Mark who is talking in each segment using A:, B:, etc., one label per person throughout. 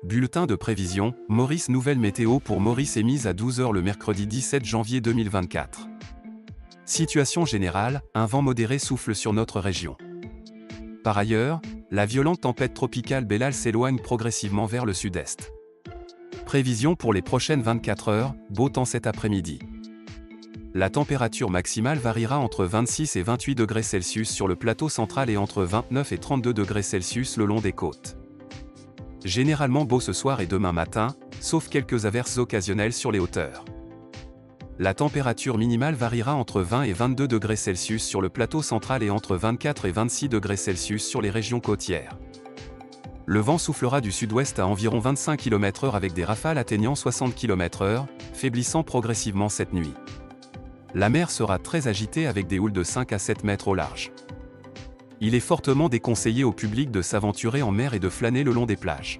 A: Bulletin de prévision, Maurice. Nouvelle météo pour Maurice émise à 12 h le mercredi 17 janvier 2024. Situation générale, un vent modéré souffle sur notre région. Par ailleurs, la violente tempête tropicale Bellal s'éloigne progressivement vers le sud-est. Prévision pour les prochaines 24 heures, beau temps cet après-midi. La température maximale variera entre 26 et 28 degrés Celsius sur le plateau central et entre 29 et 32 degrés Celsius le long des côtes. Généralement beau ce soir et demain matin, sauf quelques averses occasionnelles sur les hauteurs. La température minimale variera entre 20 et 22 degrés Celsius sur le plateau central et entre 24 et 26 degrés Celsius sur les régions côtières. Le vent soufflera du sud-ouest à environ 25 km/h avec des rafales atteignant 60 km/h, faiblissant progressivement cette nuit. La mer sera très agitée avec des houles de 5 à 7 mètres au large. Il est fortement déconseillé au public de s'aventurer en mer et de flâner le long des plages.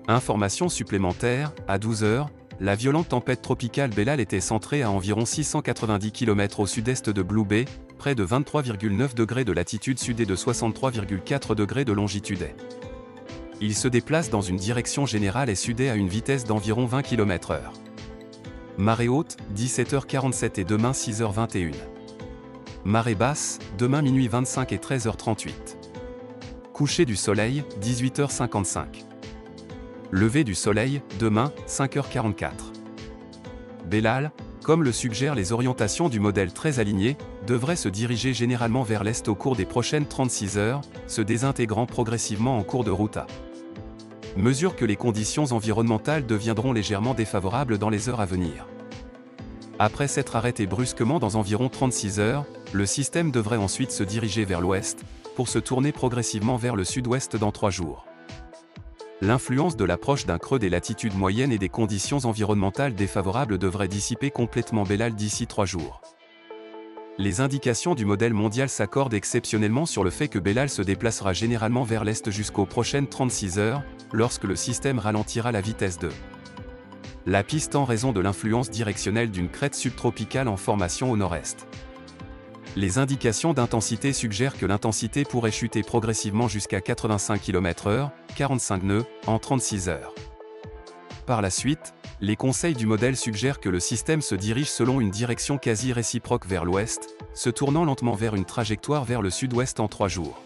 A: Information supplémentaire, à 12 h, la violente tempête tropicale Bellal était centrée à environ 690 km au sud-est de Blue Bay, près de 23,9 degrés de latitude sud et de 63,4 degrés de longitude est. Il se déplace dans une direction générale et sud-est à une vitesse d'environ 20 km/h. Marée haute, 17 h 47 et demain 6 h 21. Marée basse, demain minuit 25 et 13 h 38. Coucher du soleil, 18 h 55. Lever du soleil, demain, 5 h 44. Bellal, comme le suggèrent les orientations du modèle très aligné, devrait se diriger généralement vers l'est au cours des prochaines 36 heures, se désintégrant progressivement en cours de route à mesure que les conditions environnementales deviendront légèrement défavorables dans les heures à venir. Après s'être arrêté brusquement dans environ 36 heures, le système devrait ensuite se diriger vers l'ouest, pour se tourner progressivement vers le sud-ouest dans 3 jours. L'influence de l'approche d'un creux des latitudes moyennes et des conditions environnementales défavorables devrait dissiper complètement Bellal d'ici 3 jours. Les indications du modèle mondial s'accordent exceptionnellement sur le fait que Bellal se déplacera généralement vers l'est jusqu'aux prochaines 36 heures, lorsque le système ralentira la vitesse de la piste en raison de l'influence directionnelle d'une crête subtropicale en formation au nord-est. Les indications d'intensité suggèrent que l'intensité pourrait chuter progressivement jusqu'à 85 km/h, 45 nœuds, en 36 heures. Par la suite, les conseils du modèle suggèrent que le système se dirige selon une direction quasi réciproque vers l'ouest, se tournant lentement vers une trajectoire vers le sud-ouest en 3 jours.